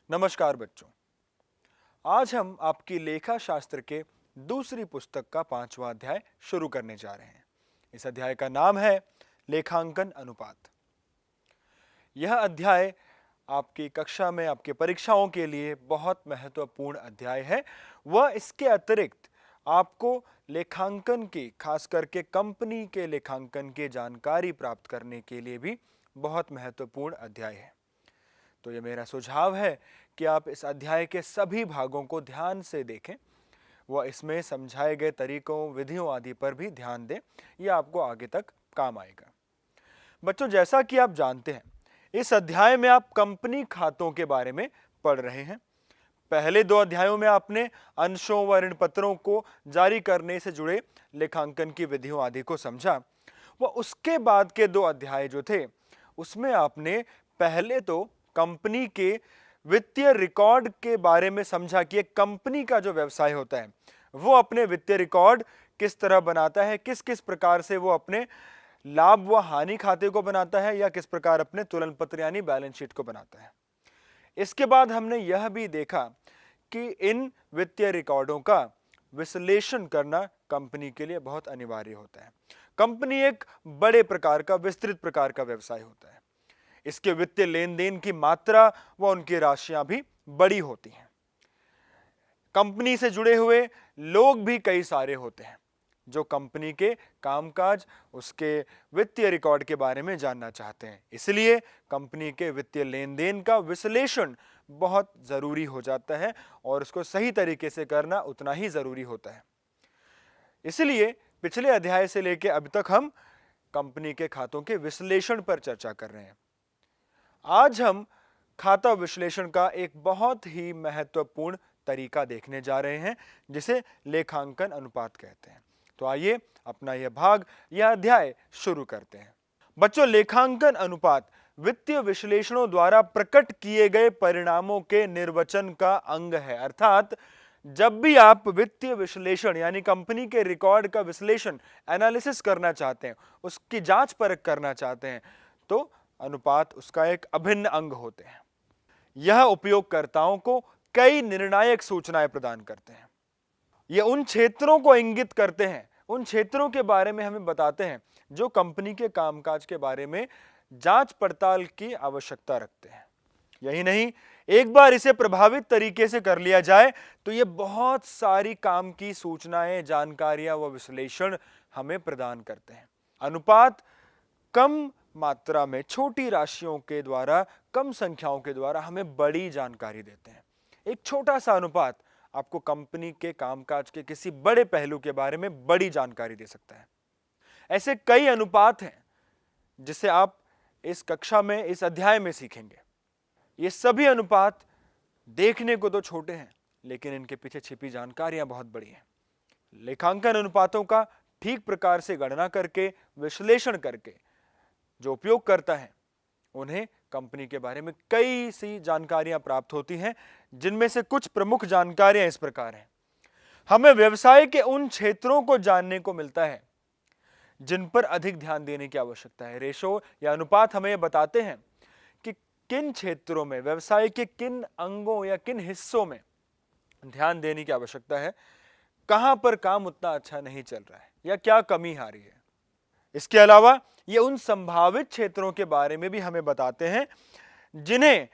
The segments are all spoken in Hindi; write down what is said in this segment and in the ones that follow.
नमस्कार बच्चों। आज हम आपकी लेखा शास्त्र के दूसरी पुस्तक का 5वां अध्याय शुरू करने जा रहे हैं। इस अध्याय का नाम है लेखांकन अनुपात। यह अध्याय आपकी कक्षा में आपके परीक्षाओं के लिए बहुत महत्वपूर्ण अध्याय है। वह इसके अतिरिक्त आपको लेखांकन की, खास करके कंपनी के लेखांकन की जानकारी प्राप्त करने के लिए भी बहुत महत्वपूर्ण अध्याय है। तो ये मेरा सुझाव है कि आप इस अध्याय के सभी भागों को ध्यान से देखें। वह इसमें समझाए गए तरीकों, विधियों आदि पर भी ध्यान दें। यह आपको आगे तक काम आएगा। बच्चों, जैसा कि आप जानते हैं, इस अध्याय में आप कंपनी खातों के बारे में पढ़ रहे हैं। पहले 2 अध्यायों में आपने अंशों व ऋण पत्रों को जारी करने से जुड़े लेखांकन की विधियों आदि को समझा। वह उसके बाद के 2 अध्याय जो थे, उसमें आपने पहले तो कंपनी के वित्तीय रिकॉर्ड के बारे में समझा कि एक कंपनी का जो व्यवसाय होता है वो अपने वित्तीय रिकॉर्ड किस तरह बनाता है, किस किस प्रकार से वो अपने लाभ व हानि खाते को बनाता है या किस प्रकार अपने तुलन पत्र यानी बैलेंस शीट को बनाता है। इसके बाद हमने यह भी देखा कि इन वित्तीय रिकॉर्डों का विश्लेषण करना कंपनी के लिए बहुत अनिवार्य होता है। कंपनी एक बड़े प्रकार का, विस्तृत प्रकार का व्यवसाय होता है। इसके वित्तीय लेन देन की मात्रा व उनकी राशियां भी बड़ी होती हैं। कंपनी से जुड़े हुए लोग भी कई सारे होते हैं जो कंपनी के कामकाज, उसके वित्तीय रिकॉर्ड के बारे में जानना चाहते हैं। इसलिए कंपनी के वित्तीय लेन देन का विश्लेषण बहुत जरूरी हो जाता है और उसको सही तरीके से करना उतना ही जरूरी होता है। इसलिए पिछले अध्याय से लेकर अभी तक हम कंपनी के खातों के विश्लेषण पर चर्चा कर रहे हैं। आज हम खाता विश्लेषण का एक बहुत ही महत्वपूर्ण तरीका देखने जा रहे हैं जिसे लेखांकन अनुपात कहते हैं। तो आइए अपना यह अध्याय शुरू करते हैं। बच्चों, लेखांकन अनुपात वित्तीय विश्लेषणों द्वारा प्रकट किए गए परिणामों के निर्वचन का अंग है। अर्थात जब भी आप वित्तीय विश्लेषण यानी कंपनी के रिकॉर्ड का विश्लेषण, एनालिसिस करना चाहते हैं, उसकी जांच परख करना चाहते हैं, तो अनुपात उसका एक अभिन्न अंग होते हैं। यह उपयोगकर्ताओं को कई निर्णायक सूचनाएं प्रदान करते हैं। ये उन क्षेत्रों को इंगित करते हैं, उन क्षेत्रों के बारे में हमें बताते हैं जो कंपनी के कामकाज के बारे में जांच पड़ताल की आवश्यकता रखते हैं। यही नहीं, एक बार इसे प्रभावित तरीके से कर लिया जाए तो ये बहुत सारी काम की सूचनाएं, जानकारियां व विश्लेषण हमें प्रदान करते हैं। अनुपात कम मात्रा में छोटी राशियों के द्वारा, कम संख्याओं के द्वारा हमें बड़ी जानकारी देते हैं। एक छोटा सा अनुपात आपको कंपनी के कामकाज के किसी बड़े पहलू के बारे में बड़ी जानकारी दे सकता है। ऐसे कई अनुपात हैं जिसे आप इस कक्षा में, इस अध्याय में सीखेंगे। ये सभी अनुपात देखने को तो छोटे हैं, लेकिन इनके पीछे छिपी जानकारियां बहुत बड़ी हैं। लेखांकन अनुपातों का ठीक प्रकार से गणना करके, विश्लेषण करके जो उपयोग करता है, उन्हें कंपनी के बारे में कई सी जानकारियां प्राप्त होती हैं, जिनमें से कुछ प्रमुख जानकारियां इस प्रकार हैं। हमें व्यवसाय के उन क्षेत्रों को जानने को मिलता है जिन पर अधिक ध्यान देने की आवश्यकता है। रेशो या अनुपात हमें बताते हैं कि किन क्षेत्रों में, व्यवसाय के किन अंगों या किन हिस्सों में ध्यान देने की आवश्यकता है, कहां पर काम उतना अच्छा नहीं चल रहा है या क्या कमी आ रही है। इसके अलावा ये उन संभावित क्षेत्रों के बारे में भी हमें बताते हैं जिन्हें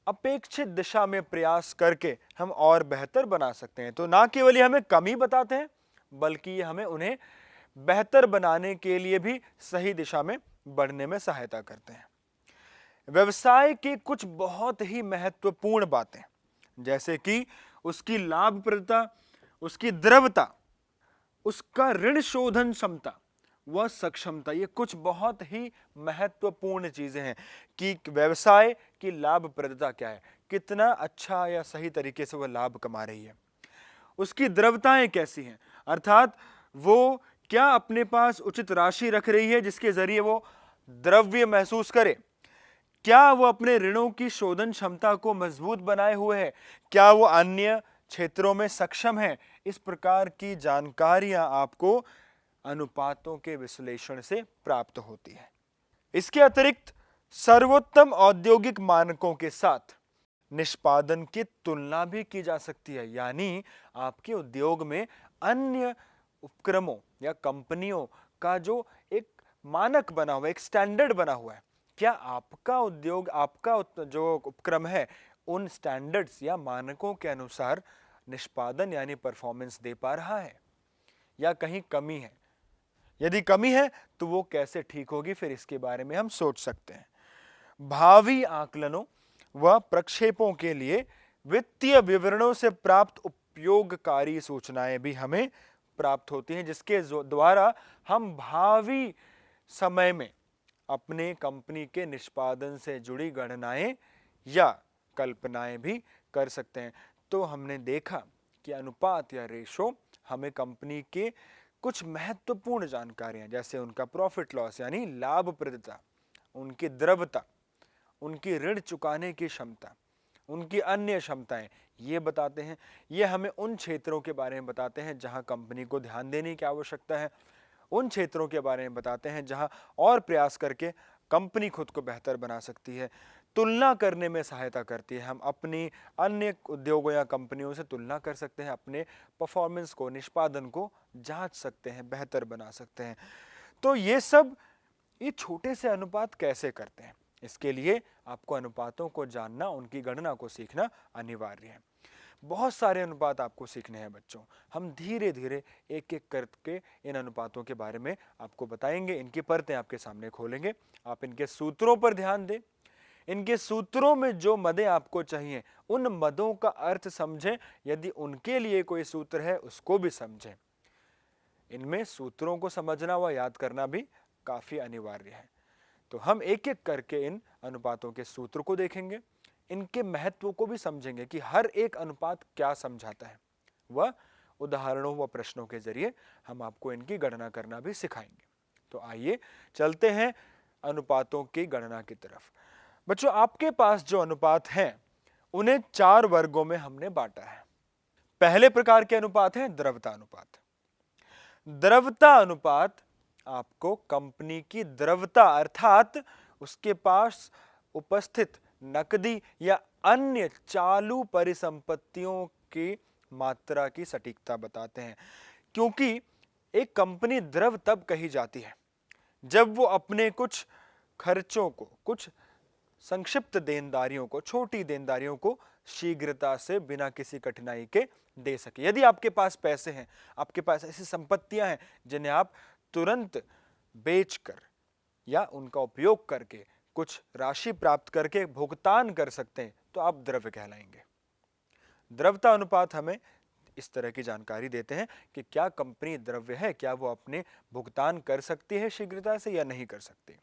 अपेक्षित दिशा में प्रयास करके हम और बेहतर बना सकते हैं। तो ना केवल ये हमें कमी बताते हैं, बल्कि ये हमें उन्हें बेहतर बनाने के लिए भी सही दिशा में बढ़ने में सहायता करते हैं। व्यवसाय की कुछ बहुत ही महत्वपूर्ण बातें, जैसे कि उसकी लाभप्रदता, उसकी द्रव्यता, उसका ऋण शोधन क्षमता व सक्षमता, ये कुछ बहुत ही महत्वपूर्ण चीजें हैं कि व्यवसाय की लाभप्रदता क्या है, कितना अच्छा या सही तरीके से वह लाभ कमा रही है। उसकी द्रव्यताएं कैसी हैं, अर्थात वो क्या अपने पास उचित राशि रख रही है जिसके जरिए वो द्रव्य महसूस करे, क्या वो अपने ऋणों की शोधन क्षमता को मजबूत बनाए हुए है, क्या वो अन्य क्षेत्रों में सक्षम है। इस प्रकार की जानकारियां आपको अनुपातों के विश्लेषण से प्राप्त होती है। इसके अतिरिक्त सर्वोत्तम औद्योगिक मानकों के साथ निष्पादन की तुलना भी की जा सकती है, यानी आपके उद्योग में अन्य उपक्रमों या कंपनियों का जो एक मानक बना हुआ है, एक स्टैंडर्ड बना हुआ है, क्या आपका उद्योग, आपका जो उपक्रम है उन स्टैंडर्ड्स या मानकों के अनुसार निष्पादन यानी परफॉर्मेंस दे पा रहा है या कहीं कमी है? यदि कमी है तो वो कैसे ठीक होगी, फिर इसके बारे में हम सोच सकते हैं। भावी आकलनों व प्रक्षेपों के लिए वित्तीय विवरणों से प्राप्त उपयोगकारी सूचनाएं भी हमें प्राप्त होती हैं, जिसके द्वारा हम भावी समय में अपने कंपनी के निष्पादन से जुड़ी गणनाएं या कल्पनाएं भी कर सकते हैं। तो हमने देखा कि अनुपात या रेशो हमें कंपनी के कुछ महत्वपूर्ण जानकारियां, जैसे उनका प्रॉफिट लॉस यानी लाभप्रदता, उनकी द्रव्यता, उनकी ऋण चुकाने की क्षमता, उनकी अन्य क्षमताएं, ये बताते हैं। ये हमें उन क्षेत्रों के बारे में बताते हैं जहां कंपनी को ध्यान देने की आवश्यकता है, उन क्षेत्रों के बारे में बताते हैं जहां और प्रयास करके कंपनी खुद को बेहतर बना सकती है। तुलना करने में सहायता करती है, हम अपनी अन्य उद्योगों या कंपनियों से तुलना कर सकते हैं, अपने परफॉर्मेंस को, निष्पादन को जांच सकते हैं, बेहतर बना सकते हैं। तो ये छोटे से अनुपात कैसे करते हैं, इसके लिए आपको अनुपातों को जानना, उनकी गणना को सीखना अनिवार्य है। बहुत सारे अनुपात आपको सीखने हैं बच्चों, हम धीरे धीरे एक एक करके इन अनुपातों के बारे में आपको बताएंगे, इनकी परतें आपके सामने खोलेंगे। आप इनके सूत्रों पर ध्यान दें, इनके सूत्रों में जो मदें आपको चाहिए उन मदों का अर्थ समझें, यदि उनके लिए कोई सूत्र है उसको भी समझें। इनमें सूत्रों को समझना व याद करना भी काफी अनिवार्य है। तो हम एक एक करके इन अनुपातों के सूत्र को देखेंगे, इनके महत्व को भी समझेंगे कि हर एक अनुपात क्या समझाता है, वह उदाहरणों व प्रश्नों के जरिए हम आपको इनकी गणना करना भी सिखाएंगे। तो आइए चलते हैं अनुपातों की गणना की तरफ। बच्चों, आपके पास जो अनुपात हैं उन्हें 4 वर्गों में हमने बांटा है। पहले प्रकार के अनुपात हैं द्रव्यता अनुपात। द्रव्यता अनुपात आपको कंपनी की द्रव्यता अर्थात उसके पास उपस्थित नकदी या अन्य चालू परिसंपत्तियों की मात्रा की सटीकता बताते हैं, क्योंकि एक कंपनी द्रव तब कही जाती है जब वो अपने कुछ खर्चों को, कुछ संक्षिप्त देनदारियों को, छोटी देनदारियों को शीघ्रता से बिना किसी कठिनाई के दे सके। यदि आपके पास पैसे हैं, आपके पास ऐसी संपत्तियां हैं जिन्हें आप तुरंत बेचकर या उनका उपयोग करके कुछ राशि प्राप्त करके भुगतान कर सकते हैं, तो आप द्रव्य कहलाएंगे। द्रव्यता अनुपात हमें इस तरह की जानकारी देते हैं कि क्या कंपनी द्रव्य है, क्या वो अपने भुगतान कर सकती है शीघ्रता से या नहीं कर सकती।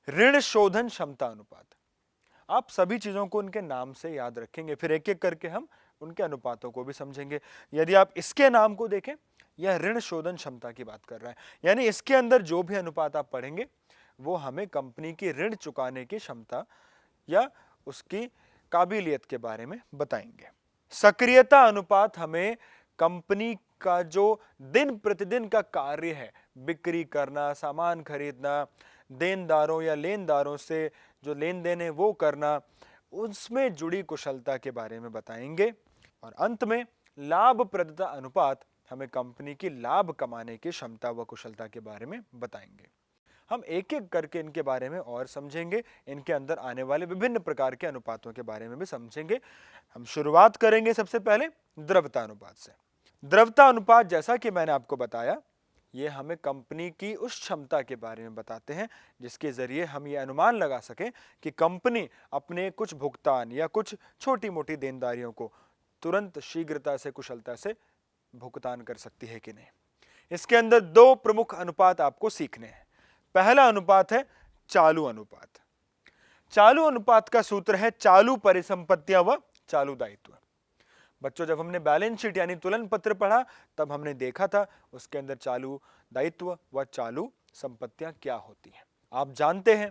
ऋण शोधन क्षमता अनुपात, आप सभी चीजों को उनके नाम से याद रखेंगे, फिर एक एक करके हम उनके अनुपातों को भी समझेंगे। यदि आप इसके नाम को देखें, यह ऋण शोधन क्षमता की बात कर रहा है, यानी इसके अंदर जो भी अनुपात आप पढ़ेंगे वो हमें कंपनी की ऋण चुकाने की क्षमता या उसकी काबिलियत के बारे में बताएंगे। सक्रियता अनुपात हमें कंपनी का जो दिन प्रतिदिन का कार्य है, बिक्री करना, सामान खरीदना, देनदारों या लेनदारों से जो लेन देन है वो करना, उसमें जुड़ी कुशलता के बारे में बताएंगे। और अंत में लाभप्रदता अनुपात हमें कंपनी की लाभ कमाने की क्षमता व कुशलता के बारे में बताएंगे। हम एक एक करके इनके बारे में और समझेंगे, इनके अंदर आने वाले विभिन्न प्रकार के अनुपातों के बारे में भी समझेंगे। हम शुरुआत करेंगे सबसे पहले द्रव्यता अनुपात से। द्रव्यता अनुपात, जैसा कि मैंने आपको बताया, ये हमें कंपनी की उस क्षमता के बारे में बताते हैं जिसके जरिए हम ये अनुमान लगा सकें कि कंपनी अपने कुछ भुगतान या कुछ छोटी मोटी देनदारियों को तुरंत शीघ्रता से, कुशलता से भुगतान कर सकती है कि नहीं। इसके अंदर 2 प्रमुख अनुपात आपको सीखने हैं। पहला अनुपात है चालू अनुपात। चालू अनुपात का सूत्र है चालू परिसंपत्तियां व चालू दायित्व। बच्चों, जब हमने बैलेंस शीट यानी तुलन पत्र पढ़ा तब हमने देखा था उसके अंदर चालू दायित्व व चालू संपत्तियां क्या होती हैं। आप जानते हैं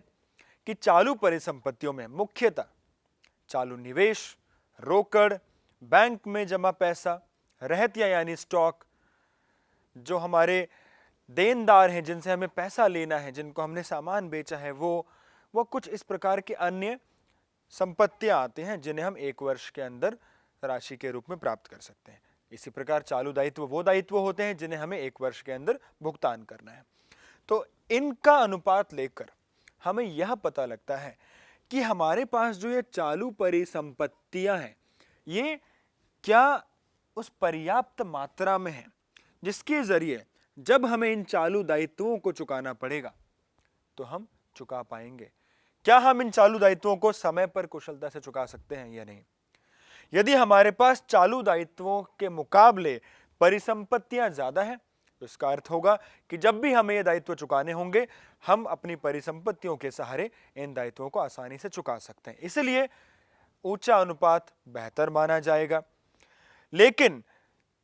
कि चालू परिसंपत्तियों में मुख्यतः चालू निवेश, रोकड़, बैंक में जमा पैसा, रहतिया यानी स्टॉक, जो हमारे देनदार हैं जिनसे हमें पैसा लेना है, जिनको हमने सामान बेचा है, वो कुछ इस प्रकार के अन्य संपत्तियां आती हैं जिन्हें हम 1 वर्ष के अंदर राशि के रूप में प्राप्त कर सकते हैं। इसी प्रकार चालू दायित्व वो दायित्व होते हैं जिन्हें हमें 1 वर्ष के अंदर भुगतान करना है। तो इनका अनुपात लेकर हमें यह पता लगता है कि हमारे पास जो ये चालू परिसंपत्तियां हैं, ये क्या उस पर्याप्त मात्रा में है जिसके जरिए जब हमें इन चालू दायित्वों को चुकाना पड़ेगा तो हम चुका पाएंगे। क्या हम इन चालू दायित्वों को समय पर कुशलता से चुका सकते हैं या नहीं? यदि हमारे पास चालू दायित्वों के मुकाबले परिसंपत्तियां ज्यादा हैं तो इसका अर्थ होगा कि जब भी हमें ये दायित्व चुकाने होंगे हम अपनी परिसंपत्तियों के सहारे इन दायित्वों को आसानी से चुका सकते हैं। इसलिए ऊंचा अनुपात बेहतर माना जाएगा। लेकिन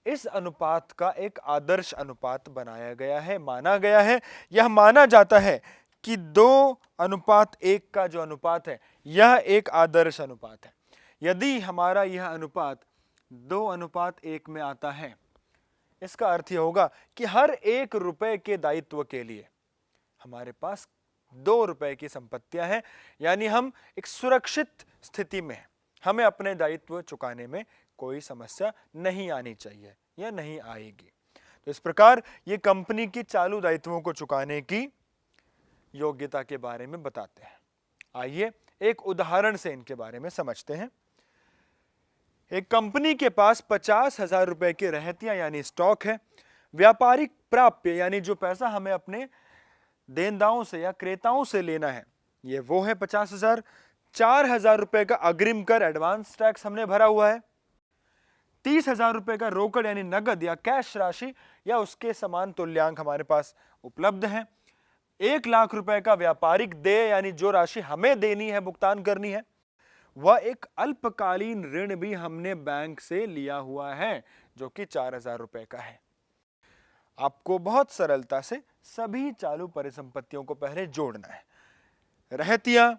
इस अनुपात का एक आदर्श अनुपात बनाया गया है, माना गया है। यह माना जाता है कि 2:1 का जो अनुपात है यह एक आदर्श अनुपात है। यदि हमारा यह अनुपात 2:1 में आता है, इसका अर्थ यह होगा कि हर 1 रुपए के दायित्व के लिए हमारे पास 2 रुपए की संपत्तियां हैं, यानी हम एक सुरक्षित स्थिति में हैं। हमें अपने दायित्व चुकाने में कोई समस्या नहीं आनी चाहिए या नहीं आएगी। तो इस प्रकार ये कंपनी की चालू दायित्वों को चुकाने की योग्यता के बारे में बताते हैं। आइए एक उदाहरण से इनके बारे में समझते हैं। एक कंपनी के पास 50,000 रुपए की रहतियां यानी स्टॉक है। व्यापारिक प्राप्य यानी जो पैसा हमें अपने देनदारों से या क्रेताओं से लेना है, ये वो है 50,000। 4,000 रुपए का अग्रिम कर एडवांस टैक्स हमने भरा हुआ है। 30,000 रुपए का रोकड़ यानी नगद या कैश राशि या उसके समान तुल्यांक हमारे पास उपलब्ध है। 1 लाख रुपए का व्यापारिक देय यानी जो राशि हमें देनी है, भुगतान करनी है। वह एक अल्पकालीन ऋण भी हमने बैंक से लिया हुआ है जो कि 4,000 रुपए का है। आपको बहुत सरलता से सभी चालू परिसंपत्तियों को पहले जोड़ना है। रहतियां,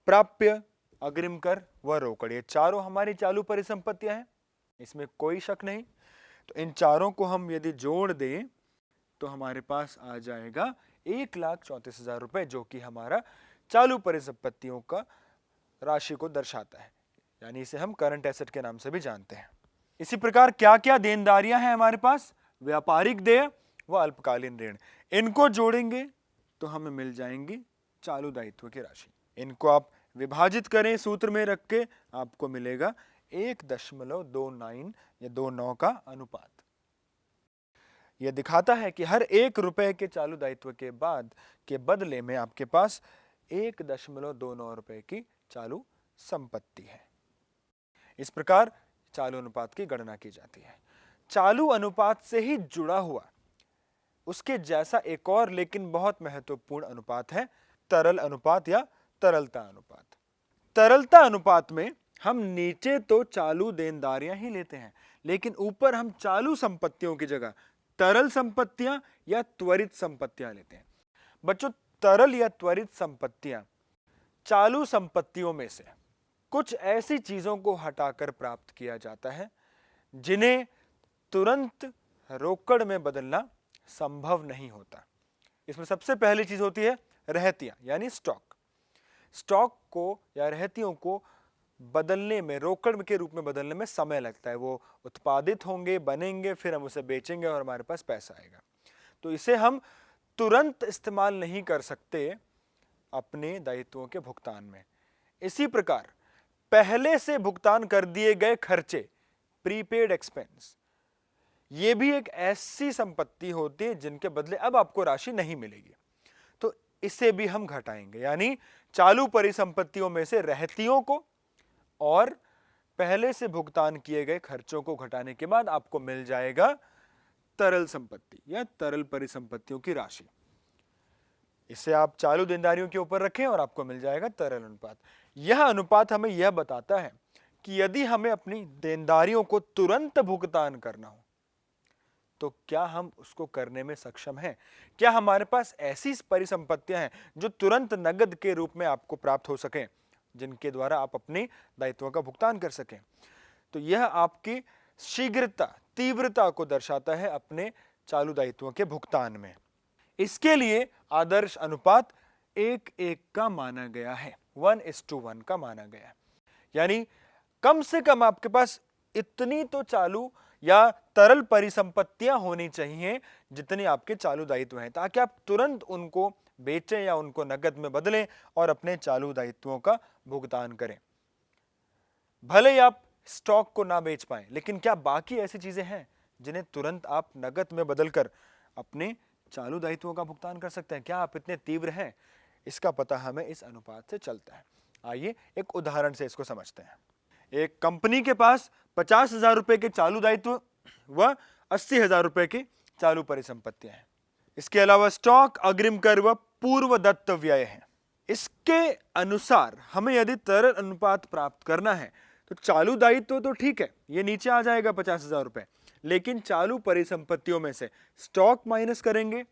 प्राप्य, अग्रिम कर व रोकड़, ये चारों हमारी चालू परिसंपत्तियां हैं, इसमें कोई शक नहीं। तो इन चारों को हम यदि जोड़ दें तो हमारे पास आ जाएगा 1,34,000 रुपए, जो कि हमारा चालू परिसंपत्तियों का राशि को दर्शाता है, यानी इसे हम करंट एसेट के नाम से भी जानते हैं। इसी प्रकार क्या क्या देनदारियां हैं हमारे पास? व्यापारिक देय व अल्पकालीन ऋण। इनको जोड़ेंगे तो हमें मिल जाएंगी चालू दायित्व की राशि। इनको आप विभाजित करें सूत्र में रख के, आपको मिलेगा 1.29 या 2:9 का अनुपात। यह दिखाता है कि हर 1 रुपए के चालू दायित्व के बाद के बदले में आपके पास 1.29 रुपए की चालू संपत्ति है। इस प्रकार चालू अनुपात की गणना की जाती है। चालू अनुपात से ही जुड़ा हुआ उसके जैसा एक और लेकिन बहुत महत्वपूर्ण अनुपात है तरल अनुपात या तरलता अनुपात। तरलता अनुपात में हम नीचे तो चालू देनदारियां ही लेते हैं, लेकिन ऊपर हम चालू संपत्तियों की जगह तरल संपत्तियां या त्वरित संपत्तियां लेते हैं। बच्चों, तरल या त्वरित संपत्तियां चालू संपत्तियों में से कुछ ऐसी चीजों को हटाकर प्राप्त किया जाता है जिन्हें तुरंत रोकड़ में बदलना संभव नहीं होता। इसमें सबसे पहली चीज होती है रहतियां यानी स्टॉक। स्टॉक को या रहतियों को बदलने में, रोकड़ के रूप में बदलने में समय लगता है। वो उत्पादित होंगे, बनेंगे, फिर हम उसे बेचेंगे और हमारे पास पैसा आएगा। तो इसे हम तुरंत इस्तेमाल नहीं कर सकते अपने दायित्वों के भुगतान में। इसी प्रकार पहले से भुगतान कर दिए गए खर्चे, प्रीपेड एक्सपेंस, ये भी एक ऐसी संपत्ति होती है जिनके बदले अब आपको राशि नहीं मिलेगी, तो इसे भी हम घटाएंगे। यानी चालू परिसंपत्तियों में से रहतियों को और पहले से भुगतान किए गए खर्चों को घटाने के बाद आपको मिल जाएगा तरल संपत्ति या तरल परिसंपत्तियों की राशि। इसे आप चालू देनदारियों के ऊपर रखें और आपको मिल जाएगा तरल अनुपात। यह अनुपात हमें यह बताता है कि यदि हमें अपनी देनदारियों को तुरंत भुगतान करना हो तो क्या हम उसको करने में सक्षम हैं? क्या हमारे पास ऐसी परिसंपत्तियां हैं जो तुरंत नगद के रूप में आपको प्राप्त हो सकें, जिनके द्वारा आप अपने दायित्वों का भुगतान कर सकें? तो यह आपकी शीघ्रता, तीव्रता को दर्शाता है अपने चालू दायित्वों के भुगतान में। इसके लिए आदर्श अनुपात 1:1 का माना गया है। 1:1 का माना गया है। यानी कम से कम आपके पास इतनी तो चालू या तरल परिसंपत्तियां होनी चाहिए जितनी आपके चालू दायित्व हैं, ताकि आप तुरंत उनको बेचें या उनको नकद में बदलें और अपने चालू दायित्वों का भुगतान करें। भले ही आप स्टॉक को ना बेच पाएं, लेकिन क्या बाकी ऐसी चीजें हैं जिन्हें तुरंत आप नकद में बदलकर अपने चालू दायित्वों का भुगतान कर सकते हैं? क्या आप इतने तीव्र हैं? इसका पता हमें इस अनुपात से चलता है। आइए एक उदाहरण से इसको समझते हैं। एक कंपनी के पास 50,000 रुपए के चालू दायित्व व 80,000 रुपए की चालू परिसंपत्तियां हैं। इसके अलावा स्टॉक, अग्रिम कर व पूर्व दत्त व्यय है। इसके अनुसार हमें यदि तरल अनुपात प्राप्त करना है तो चालू दायित्व तो ठीक है, ये नीचे आ जाएगा 50,000 रुपए, लेकिन चालू परिसंपत्तियों में से स्टॉक माइनस करेंगे,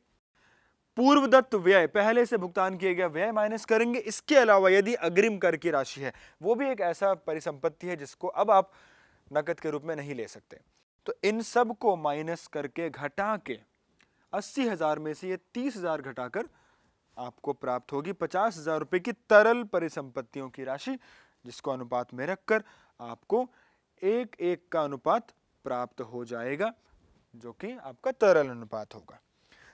पूर्व दत्त व्यय पहले से भुगतान किया गया व्यय माइनस करेंगे। इसके अलावा यदि अग्रिम कर की राशि है, वो भी एक ऐसा परिसंपत्ति है जिसको अब आप नकद के रूप में नहीं ले सकते, तो इन सब को माइनस करके घटा के 80,000 में से ये 30,000 घटाकर आपको प्राप्त होगी 50,000 रुपए की तरल परिसंपत्तियों की राशि, जिसको अनुपात में रखकर आपको 1:1 का अनुपात प्राप्त हो जाएगा, जो कि आपका तरल अनुपात होगा।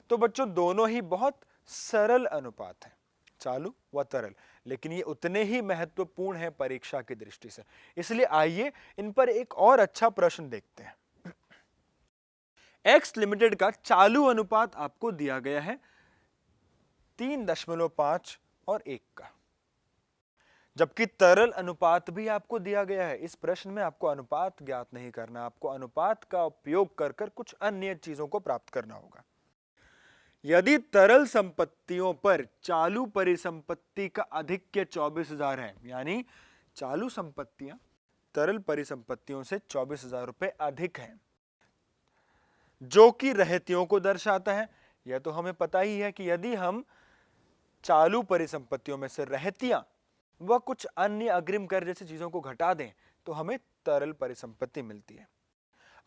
तो बच्चों, दोनों ही बहुत सरल अनुपात हैं, चालू व तरल, लेकिन ये उतने ही महत्वपूर्ण हैं परीक्षा की दृष्टि से। इसलिए आइए इन पर एक और अच्छा प्रश्न देखते हैं। एक्स लिमिटेड का चालू अनुपात आपको दिया गया है 3.5 और 1 का, जबकि तरल अनुपात भी आपको दिया गया है। इस प्रश्न में आपको अनुपात ज्ञात नहीं करना, आपको अनुपात का उपयोग कर कर कुछ अन्य चीजों को प्राप्त करना होगा। यदि तरल संपत्तियों पर चालू परिसंपत्ति का आधिक्य 24,000 है, यानी चालू संपत्तियां तरल परिसंपत्तियों से 24,000 रुपए अधिक हैं, जो कि रहतियों को दर्शाता है। यह तो हमें पता ही है कि यदि हम चालू परिसंपत्तियों में से रहतियां व कुछ अन्य अग्रिम कर जैसी चीजों को घटा दें तो हमें तरल परिसंपत्ति मिलती है।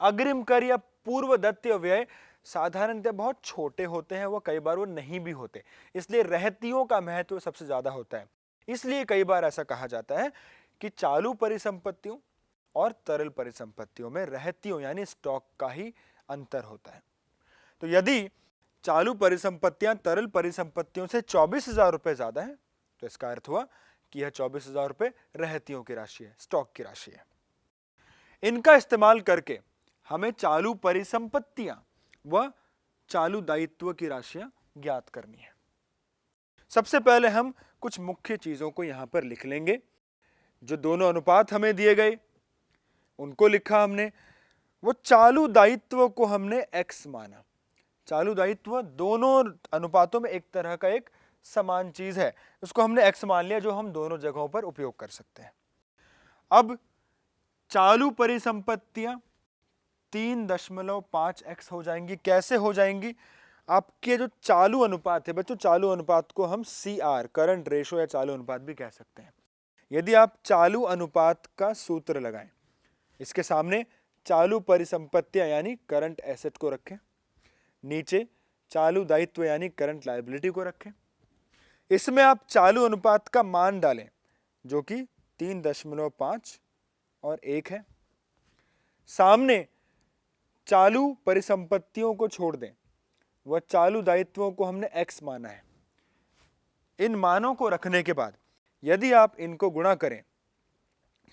अग्रिम कर या पूर्व दत्त व्यय साधारणतः बहुत छोटे होते हैं, वह कई बार वो नहीं भी होते, इसलिए रहतियों का महत्व सबसे ज्यादा होता है। इसलिए कई बार ऐसा कहा जाता है कि चालू परिसंपत्तियों और तरल परिसंपत्तियों में रहतियों यानी स्टॉक का ही अंतर होता है। तो यदि चालू परिसंपत्तियां तरल परिसंपत्तियों से 24,000 रुपए ज्यादा है, तो इसका अर्थ हुआ कि यह 24,000 रुपए रहतियों की राशि है, स्टॉक की राशि है। इनका इस्तेमाल करके हमें चालू परिसंपत्तियां व चालू दायित्व की राशियां ज्ञात करनी है। सबसे पहले हम कुछ मुख्य चीजों को यहां पर लिख लेंगे। जो दोनों अनुपात हमें दिए गए उनको लिखा हमने, वो चालू दायित्व को हमने x माना। चालू दायित्व दोनों अनुपातों में एक तरह का एक समान चीज है, उसको हमने x मान लिया, जो हम दोनों जगहों पर उपयोग कर सकते हैं। अब चालू परिसंपत्तियां 3.5x हो जाएंगी। कैसे हो जाएंगी? आपके जो चालू अनुपात है बच्चों, चालू अनुपात को हम CR करंट रेशो या चालू अनुपात भी कह सकते हैं। यदि आप चालू अनुपात का सूत्र लगाएं, इसके सामने चालू परिसंपत्तियां यानी करंट एसेट को रखें, नीचे चालू दायित्व यानी करंट लायबिलिटी को रखें, इसमें आप चालू अनुपात का मान डालें जो कि 3.5 और 1 है, सामने चालू परिसंपत्तियों को छोड़ दें, वह चालू दायित्वों को हमने x माना है। इन मानों को रखने के बाद यदि आप इनको गुणा करें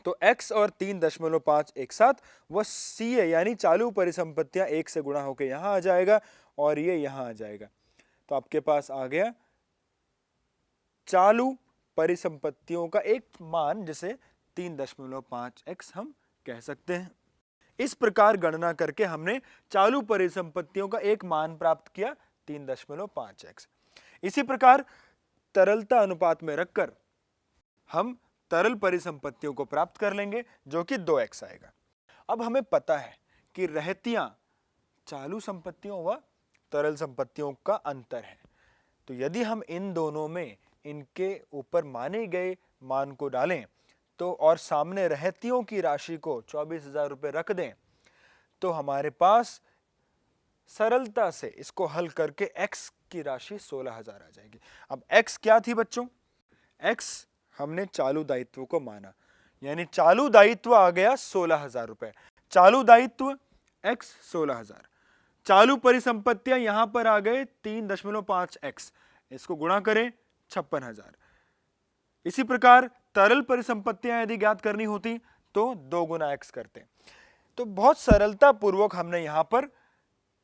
तो x और 3.5 एक साथ, वह CA यानी चालू परिसंपत्तियां 1 से गुणा होकर यहां आ जाएगा और ये यहां आ जाएगा। तो आपके पास आ गया चालू परिसंपत्तियों का एक मान, जिसे 3.5x हम कह सकते हैं। इस प्रकार गणना करके हमने चालू परिसंपत्तियों का एक मान प्राप्त किया 3.5x। इसी प्रकार तरलता अनुपात में रखकर हम तरल परिसंपत्तियों को प्राप्त कर लेंगे जो कि 2x आएगा। अब हमें पता है कि रहतियां चालू संपत्तियों व तरल संपत्तियों का अंतर है, तो यदि हम इन दोनों में इनके ऊपर माने गए मान को डालें तो और सामने रहतियों की राशि को 24,000 रुपए रख दें, तो हमारे पास सरलता से इसको हल करके x की राशि 16,000 आ जाएगी। अब x क्या थी बच्चों? x हमने चालू दायित्व को माना, यानी चालू दायित्व आ गया 16,000 रुपए। चालू दायित्व x 16,000, चालू परिसंपत्तियां यहां पर आ गए 3.5x, इसको गुणा करें 56,000। इसी प्रकार तरल परिसंपत्तियां यदि ज्ञात करनी होती तो 2 गुना x करते। तो बहुत सरलता पूर्वक हमने यहां पर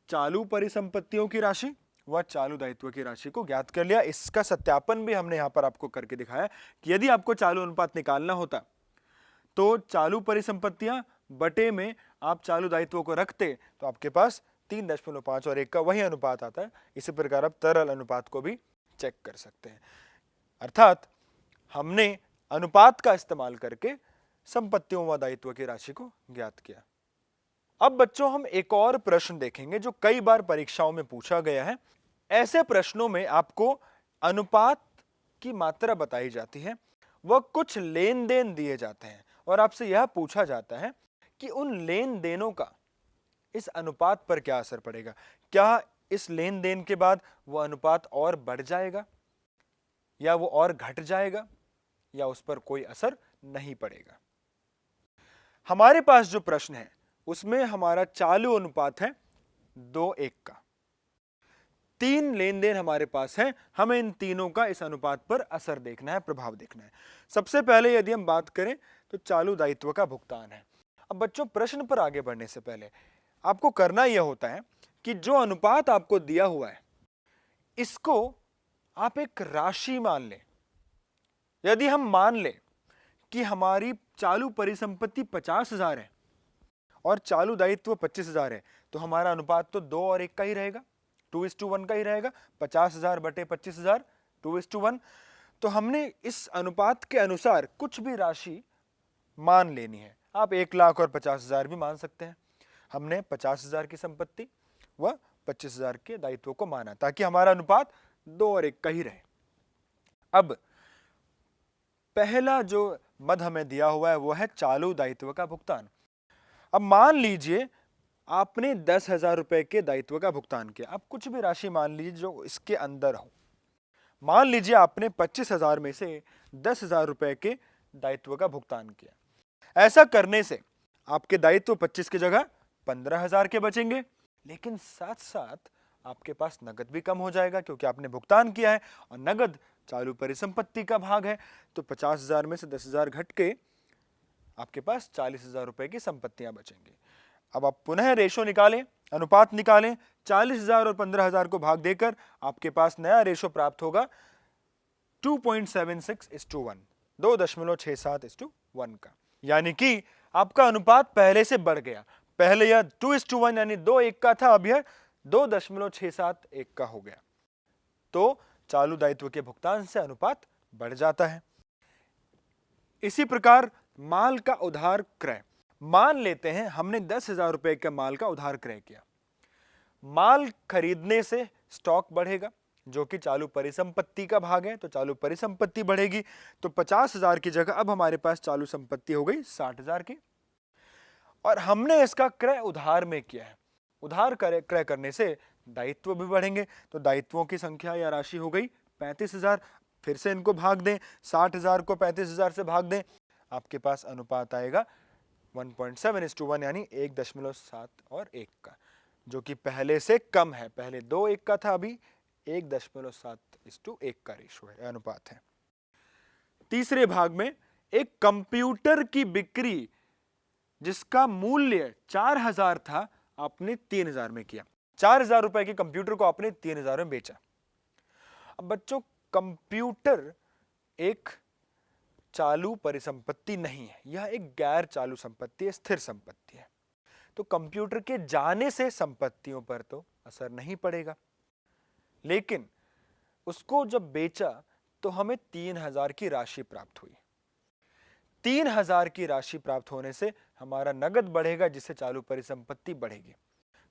चालू परिसंपत्तियों की राशि व चालू दायित्व की राशि को ज्ञात कर लिया। इसका सत्यापन भी हमने यहां पर आपको करके दिखाया कि यदि आपको चालू अनुपात निकालना होता तो चालू परिसंपत्तियां बटे में आप चालू दायित्वों को रखते तो आपके पास 3.5 और 1 का वही अनुपात आता है। इसी प्रकार आप तरल अनुपात को भी चेक कर सकते हैं। अर्थात हमने अनुपात का इस्तेमाल करके संपत्तियों व दायित्व की राशि को ज्ञात किया। अब बच्चों हम एक और प्रश्न देखेंगे जो कई बार परीक्षाओं में पूछा गया है। ऐसे प्रश्नों में आपको अनुपात की मात्रा बताई जाती है, वह कुछ लेन देन दिए जाते हैं और आपसे यह पूछा जाता है कि उन लेन देनों का इस अनुपात पर क्या असर पड़ेगा। क्या इस लेन देन के बाद वह अनुपात और बढ़ जाएगा या वो और घट जाएगा या उस पर कोई असर नहीं पड़ेगा। हमारे पास जो प्रश्न है उसमें हमारा चालू अनुपात है 2:1 का। 3 लेन देन हमारे पास है, हमें इन तीनों का इस अनुपात पर असर देखना है, प्रभाव देखना है। सबसे पहले यदि हम बात करें तो चालू दायित्व का भुगतान है। अब बच्चों प्रश्न पर आगे बढ़ने से पहले आपको करना यह होता है कि जो अनुपात आपको दिया हुआ है इसको आप एक राशि मान लें। यदि हम मान लें कि हमारी चालू परिसंपत्ति 50,000 है और चालू दायित्व 25,000 है तो हमारा अनुपात तो 2 और 1 का ही रहेगा, 2:1 का ही रहेगा। 50,000 बटे 25,000 2:1। तो हमने इस अनुपात के अनुसार कुछ भी राशि मान लेनी है। आप 1,00,000 और 50,000 भी मान सकते हैं। हमने 50,000 की संपत्ति व 25,000 के दायित्व को माना ताकि हमारा अनुपात 2 और 1 का ही रहे। अब पहला जो मद हमें दिया हुआ है वो है चालू दायित्व का भुगतान। अब मान लीजिए आपने 10,000 रुपए के दायित्व का भुगतान किया। आप कुछ भी राशि मान लीजिए जो इसके अंदर हो। मान लीजिए आपने 25,000 में से 10,000 रुपए के दायित्व का भुगतान किया। ऐसा करने से आपके दायित्व 25 की जगह 15,000 के बचेंगे, लेकिन साथ साथ आपके पास नगद भी कम हो जाएगा क्योंकि आपने भुगतान किया है और नगद चालू परिसंपत्ति का भाग है। तो 50,000 में से 10,000 घट के आपके पास 40,000 रुपए की संपत्तियां बचेंगी। अब आप पुनः रेशो निकालें, अनुपात निकालें। 40,000 और 15,000 को भाग देकर आपके पास नया रेशो प्राप्त होगा 2.76:1, 2.67:1 का। यानी कि आपका अनुपात पहले से बढ़ गया। पहले यह 2:1 यानी 2:1 का था, अब यह 2.67:1 का हो गया। तो चालू दायित्व के भुगतान से अनुपात बढ़ जाता है। इसी प्रकार माल का उधार क्रय। मान लेते हैं हमने 10,000 रुपए के माल का उधार क्रय किया। माल खरीदने से स्टॉक बढ़ेगा जो कि चालू परिसंपत्ति का भाग है, तो चालू परिसंपत्ति बढ़ेगी। तो 50,000 की जगह अब हमारे पास चालू संपत्ति हो गई 60,000 की और हमने इसका क्रय उधार में किया है। उधार क्रय करने से दायित्व भी बढ़ेंगे, तो दायित्वों की संख्या या राशि हो गई 35,000। फिर से इनको भाग दें, 60,000 को 35,000 से भाग दें, आपके पास अनुपात आएगा 1.7:1 यानी 1.7 और 1 का, जो कि पहले से कम है। पहले 2:1 का था, अभी 1.7:1 का रेशो है, अनुपात है। तीसरे भाग में एक कंप्यूटर की बिक्री जिसका मूल्य 4,000 था आपने 3,000 में किया। 4,000 रुपए के कंप्यूटर को आपने 3,000 में बेचा। अब बच्चों कंप्यूटर एक चालू परिसंपत्ति नहीं है, यह एक गैर चालू संपत्ति है, स्थिर संपत्ति है। तो कंप्यूटर के जाने से संपत्तियों पर तो असर नहीं पड़ेगा, लेकिन उसको जब बेचा तो हमें 3,000 की राशि प्राप्त हुई। 3,000 की राशि प्राप्त होने से हमारा नगद बढ़ेगा जिससे चालू परिसंपत्ति बढ़ेगी।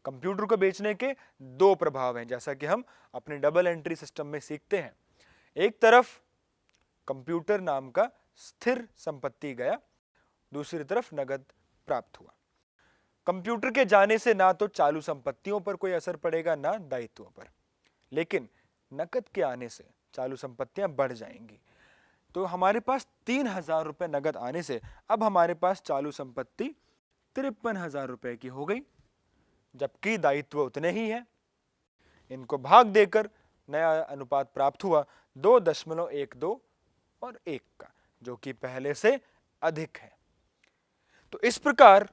कंप्यूटर को बेचने के दो प्रभाव हैं, जैसा कि हम अपने डबल एंट्री सिस्टम में सीखते हैं। एक तरफ कंप्यूटर नाम का स्थिर संपत्ति गया, दूसरी तरफ नगद प्राप्त हुआ। कंप्यूटर के जाने से ना तो चालू संपत्तियों पर कोई असर पड़ेगा ना दायित्वों पर, लेकिन नकद के आने से चालू संपत्तियां बढ़ जाएंगी। तो हमारे पास 3,000 रुपये नगद आने से अब हमारे पास चालू संपत्ति 53,000 रुपये की हो गई, जबकि दायित्व उतने ही हैं। इनको भाग देकर नया अनुपात प्राप्त हुआ 2.12 और 1 का, जो कि पहले से अधिक है। तो इस प्रकार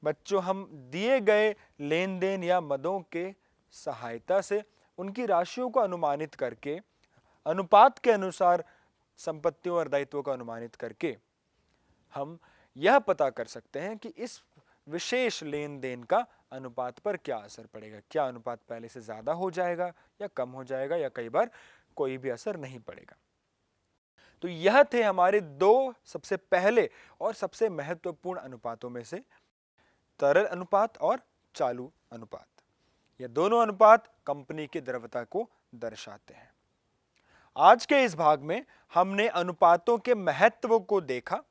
बच्चों हम दिए गए लेन देन या मदों के सहायता से उनकी राशियों को अनुमानित करके अनुपात के अनुसार संपत्तियों और दायित्वों को अनुमानित करके हम यह पता कर सकते हैं कि इस विशेष लेन देन का अनुपात पर क्या असर पड़ेगा। क्या अनुपात पहले से ज्यादा हो जाएगा या कम हो जाएगा, या कई बार कोई भी असर नहीं पड़ेगा। तो यह थे हमारे दो सबसे पहले और सबसे महत्वपूर्ण अनुपातों में से तरल अनुपात और चालू अनुपात। ये दोनों अनुपात कंपनी की द्रव्यता को दर्शाते हैं। आज के इस भाग में हमने अनुपातों के महत्व को देखा,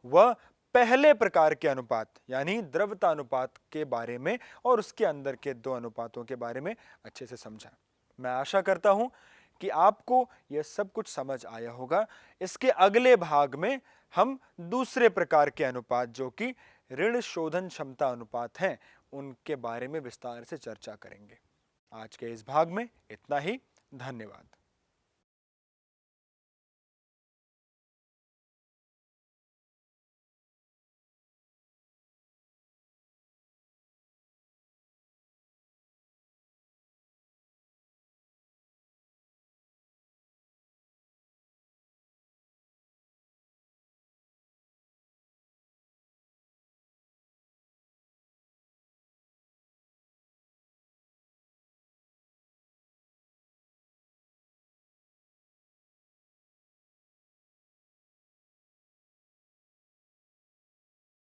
वह पहले प्रकार के अनुपात यानी द्रव्यता अनुपात के बारे में और उसके अंदर के दो अनुपातों के बारे में अच्छे से समझा। मैं आशा करता हूं कि आपको यह सब कुछ समझ आया होगा। इसके अगले भाग में हम दूसरे प्रकार के अनुपात, जो कि ऋण शोधन क्षमता अनुपात हैं, उनके बारे में विस्तार से चर्चा करेंगे। आज के इस भाग में इतना ही। धन्यवाद।